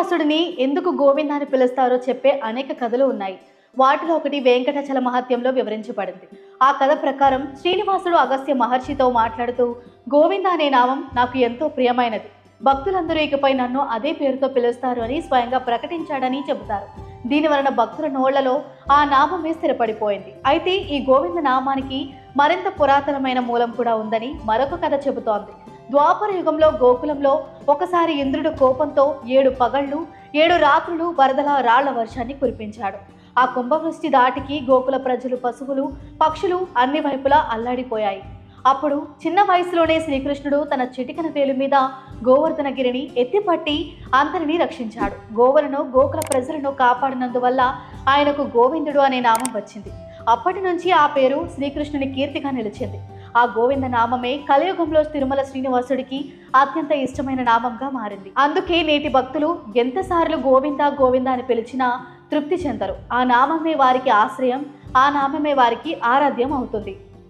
శ్రీనివాసుడిని ఎందుకు గోవింద అని పిలుస్తారో చెప్పే అనేక కథలు ఉన్నాయి. వాటిలో ఒకటి వెంకటాచల మహత్యంలో వివరించబడింది. ఆ కథ ప్రకారం శ్రీనివాసుడు అగస్త్య మహర్షితో మాట్లాడుతూ, గోవింద అనే నామం నాకు ఎంతో ప్రియమైనది, భక్తులందరూ ఇకపై నన్ను అదే పేరుతో పిలుస్తారు అని స్వయంగా ప్రకటించాడని చెబుతారు. దీని వలన భక్తుల నోళ్లలో ఆ నామమే స్థిరపడిపోయింది. అయితే ఈ గోవింద నామానికి మరింత పురాతనమైన మూలం కూడా ఉందని మరొక కథ చెబుతోంది. ద్వాపర యుగంలో గోకులంలో ఒకసారి ఇంద్రుడు కోపంతో 7 పగళ్లు 7 రాత్రులు వరదల రాళ్ల వర్షాన్ని కురిపించాడు. ఆ కుంభవృష్టి దాటికి గోకుల ప్రజలు, పశువులు, పక్షులు అన్ని వైపులా అల్లాడిపోయాయి. అప్పుడు చిన్న వయసులోనే శ్రీకృష్ణుడు తన చిటికన వేలు మీద గోవర్ధనగిరిని ఎత్తిపట్టి అందరినీ రక్షించాడు. గోవులను, గోకుల ప్రజలను కాపాడినందువల్ల ఆయనకు గోవిందుడు అనే నామం వచ్చింది. అప్పటి నుంచి ఆ పేరు శ్రీకృష్ణుని కీర్తిగా నిలిచింది. ఆ గోవింద నామమే కలియుగంలో తిరుమల శ్రీనివాసుడికి అత్యంత ఇష్టమైన నామంగా మారింది. అందుకే నేటి భక్తులు ఎంతసార్లు గోవింద గోవింద అని పిలిచినా తృప్తి చెందరు. ఆ నామమే వారికి ఆశ్రయం, ఆ నామమే వారికి ఆరాధ్యం అవుతుంది.